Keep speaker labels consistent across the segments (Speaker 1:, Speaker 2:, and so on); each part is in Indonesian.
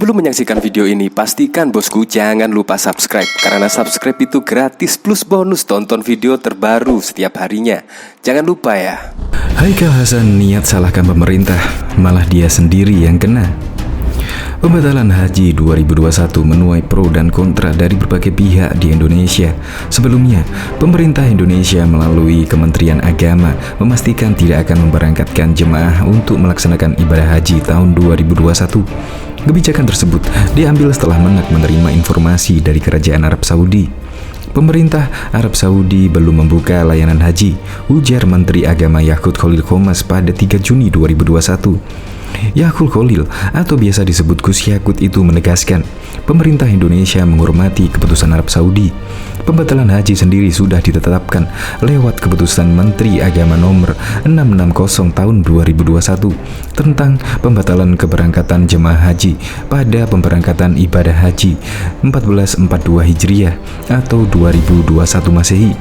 Speaker 1: Sebelum menyaksikan video ini, pastikan bosku jangan lupa subscribe. Karena subscribe itu gratis plus bonus tonton video terbaru setiap harinya. Jangan lupa ya.
Speaker 2: Haikal Hasan niat salahkan pemerintah, malah dia sendiri yang kena. Pembatalan haji 2021 menuai pro dan kontra dari berbagai pihak di Indonesia. Sebelumnya, pemerintah Indonesia melalui Kementerian Agama memastikan tidak akan memberangkatkan jemaah untuk melaksanakan ibadah haji tahun 2021. Kebijakan tersebut diambil setelah menerima informasi dari Kerajaan Arab Saudi. Pemerintah Arab Saudi belum membuka layanan haji, ujar Menteri Agama Yaqut Khalil Qomas pada 3 Juni 2021. Yaqut Khalil atau biasa disebut Gus Yakut itu menegaskan, pemerintah Indonesia menghormati keputusan Arab Saudi. Pembatalan haji sendiri sudah ditetapkan lewat keputusan Menteri Agama nomor 660 tahun 2021 tentang pembatalan keberangkatan jemaah haji pada pemberangkatan ibadah haji 1442 Hijriah atau 2021 Masehi.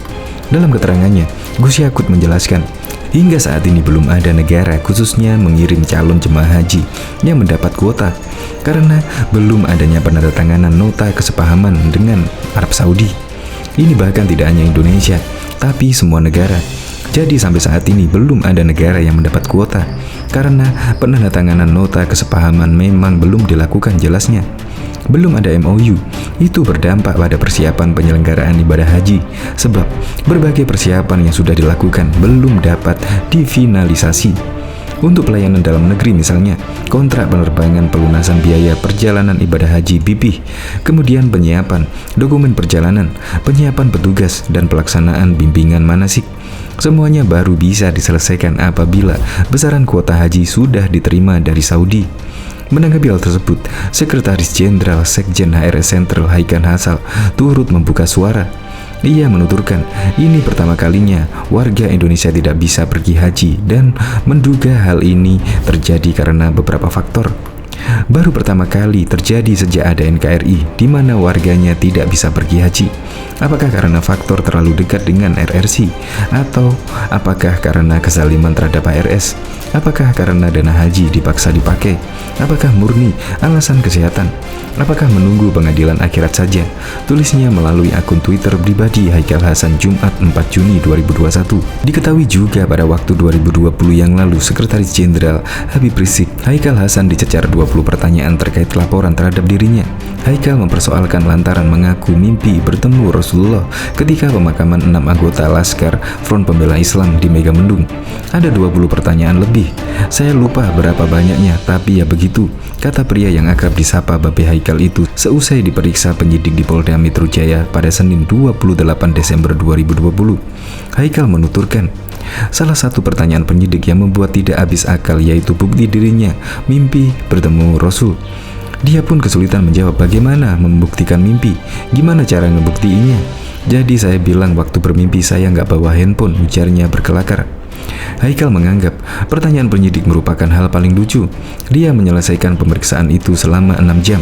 Speaker 2: Dalam keterangannya, Gus Yakut menjelaskan, hingga saat ini belum ada negara khususnya mengirim calon jemaah haji yang mendapat kuota karena belum adanya penandatanganan nota kesepahaman dengan Arab Saudi. Ini bahkan tidak hanya Indonesia, tapi semua negara. Jadi sampai saat ini belum ada negara yang mendapat kuota karena penandatanganan nota kesepahaman memang belum dilakukan jelasnya. Belum ada MOU, itu berdampak pada persiapan penyelenggaraan ibadah haji sebab berbagai persiapan yang sudah dilakukan belum dapat difinalisasi. Untuk pelayanan dalam negeri misalnya, kontrak penerbangan pelunasan biaya perjalanan ibadah haji BIPIH, kemudian penyiapan dokumen perjalanan, penyiapan petugas, dan pelaksanaan bimbingan manasik. Semuanya baru bisa diselesaikan apabila besaran kuota haji sudah diterima dari Saudi. Menanggapi hal tersebut, Sekretaris Jenderal Sekjen HRS Sentral Haikal Hasan turut membuka suara. Ia menuturkan, ini pertama kalinya warga Indonesia tidak bisa pergi haji dan menduga hal ini terjadi karena beberapa faktor. Baru pertama kali terjadi sejak ada NKRI di mana warganya tidak bisa pergi haji. Apakah karena faktor terlalu dekat dengan RRC atau apakah karena kezaliman terhadap HRS? Apakah karena dana haji dipaksa dipakai? Apakah murni alasan kesehatan? Apakah menunggu pengadilan akhirat saja? Tulisnya melalui akun Twitter pribadi Haikal Hasan Jumat 4 Juni 2021. Diketahui juga pada waktu 2020 yang lalu Sekretaris Jenderal Habib Rizik, Haikal Hasan dicecar 20 pertanyaan terkait laporan terhadap dirinya. Haikal mempersoalkan lantaran mengaku mimpi bertemu Rasulullah ketika pemakaman 6 anggota Laskar Front Pembela Islam di Megamendung. Ada 20 pertanyaan lebih. Saya lupa berapa banyaknya, tapi ya begitu, kata pria yang akrab disapa Babe Haikal itu seusai diperiksa penyidik di Polda Metro Jaya pada Senin 28 Desember 2020. Haikal menuturkan, salah satu pertanyaan penyidik yang membuat tidak habis akal yaitu bukti dirinya mimpi bertemu Rasul. Dia pun kesulitan menjawab bagaimana membuktikan mimpi, gimana cara ngebuktiinnya. Jadi saya bilang waktu bermimpi saya nggak bawa handphone, ujarnya berkelakar. Haikal menganggap pertanyaan penyidik merupakan hal paling lucu. Dia menyelesaikan pemeriksaan itu selama 6 jam.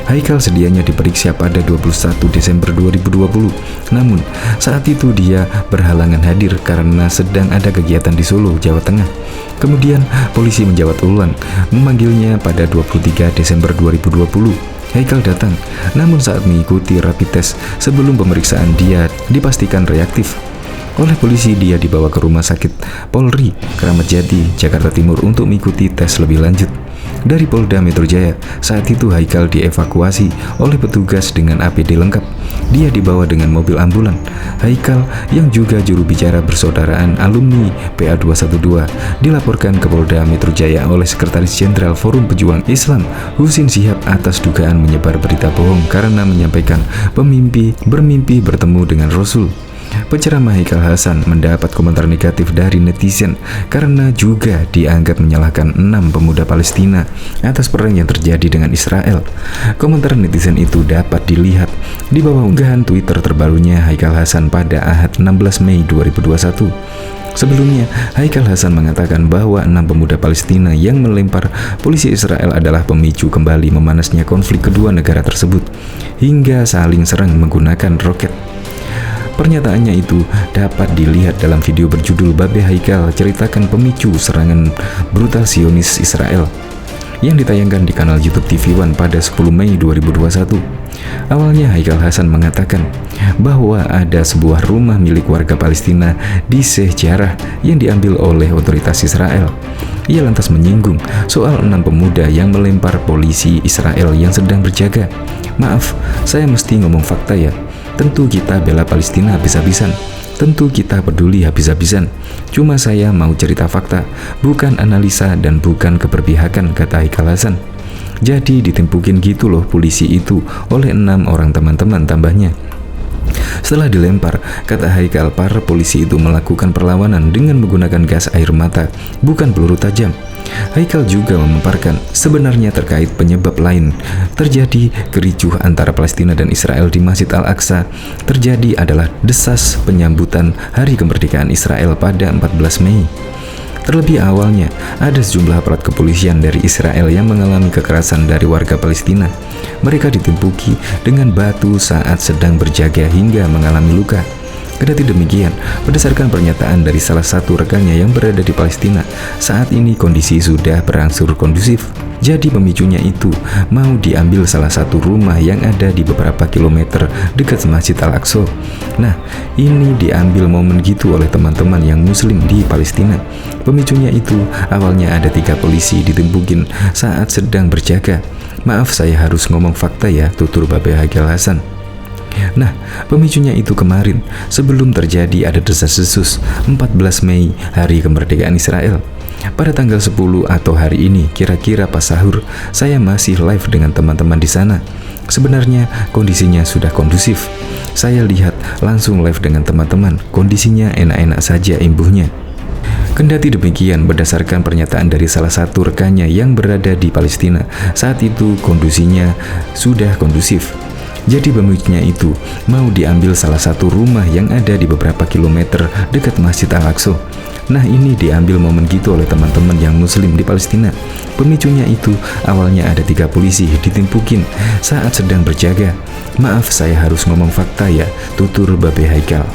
Speaker 2: Haikal sedianya diperiksa pada 21 Desember 2020. Namun, saat itu dia berhalangan hadir karena sedang ada kegiatan di Solo, Jawa Tengah. Kemudian, polisi menjawab ulang, memanggilnya pada 23 Desember 2020. Haikal datang, namun saat mengikuti rapid test sebelum pemeriksaan dia dipastikan reaktif. Oleh polisi dia dibawa ke Rumah Sakit Polri Kramat Jati, Jakarta Timur untuk mengikuti tes lebih lanjut. Dari Polda Metro Jaya, saat itu Haikal dievakuasi oleh petugas dengan APD lengkap. Dia dibawa dengan mobil ambulan. Haikal yang juga juru bicara persaudaraan alumni PA212 dilaporkan ke Polda Metro Jaya oleh Sekretaris Jenderal Forum Pejuang Islam Husin Shihab atas dugaan menyebar berita bohong karena menyampaikan bermimpi bertemu dengan Rasul. Penceramah Haikal Hasan mendapat komentar negatif dari netizen karena juga dianggap menyalahkan 6 pemuda Palestina atas perang yang terjadi dengan Israel. Komentar netizen itu dapat dilihat di bawah unggahan Twitter terbarunya Haikal Hasan pada Ahad 16 Mei 2021. Sebelumnya, Haikal Hasan mengatakan bahwa 6 pemuda Palestina yang melempar polisi Israel adalah pemicu kembali memanasnya konflik kedua negara tersebut hingga saling serang menggunakan roket. Pernyataannya itu dapat dilihat dalam video berjudul Babe Haikal ceritakan pemicu serangan brutal Zionis Israel. yang ditayangkan di kanal YouTube TV One pada 10 Mei 2021. Awalnya Haikal Hasan mengatakan bahwa ada sebuah rumah milik warga Palestina di Sheikh Jarrah yang diambil oleh otoritas Israel. Ia lantas menyinggung soal 6 pemuda yang melempar polisi Israel yang sedang berjaga. Maaf, saya mesti ngomong fakta ya. Tentu kita bela Palestina habis-habisan. Tentu kita peduli habis-habisan. Cuma saya mau cerita fakta, bukan analisa dan bukan keberpihakan, kata Haikal Hasan. Jadi ditimpukin gitu loh polisi itu oleh 6 orang teman-teman, tambahnya. Setelah dilempar, kata Haikal, para polisi itu melakukan perlawanan dengan menggunakan gas air mata, bukan peluru tajam. Haikal juga memaparkan sebenarnya terkait penyebab lain terjadi kericuh antara Palestina dan Israel di Masjid Al-Aqsa terjadi adalah desas penyambutan Hari Kemerdekaan Israel pada 14 Mei. Terlebih awalnya, ada sejumlah aparat kepolisian dari Israel yang mengalami kekerasan dari warga Palestina. Mereka ditimpuki dengan batu saat sedang berjaga hingga mengalami luka. Kendati demikian, berdasarkan pernyataan dari salah satu rekannya yang berada di Palestina, saat ini kondisi sudah berangsur kondusif. Jadi pemicunya itu mau diambil salah satu rumah yang ada di beberapa kilometer dekat Masjid Al-Aqsa. Nah, ini diambil momen gitu oleh teman-teman yang muslim di Palestina. Pemicunya itu awalnya ada 3 polisi ditimpukin saat sedang berjaga. Maaf, saya harus ngomong fakta ya, tutur Babe Haikal Hasan. Nah, pemicunya itu kemarin sebelum terjadi ada desas-desus 14 Mei, Hari Kemerdekaan Israel. Pada tanggal 10 atau hari ini, kira-kira pas sahur, saya masih live dengan teman-teman di sana. Sebenarnya kondisinya sudah kondusif. Saya lihat langsung live dengan teman-teman, kondisinya enak-enak saja imbuhnya. Kendati demikian, berdasarkan pernyataan dari salah satu rekannya yang berada di Palestina, saat itu kondisinya sudah kondusif. Jadi pemicunya itu mau diambil salah satu rumah yang ada di beberapa kilometer dekat Masjid Al-Aqsa. Nah, ini diambil momen gitu oleh teman-teman yang muslim di Palestina. Pemicunya itu awalnya ada 3 polisi ditimpukin saat sedang berjaga. Maaf, saya harus ngomong fakta ya, tutur Babe Haikal.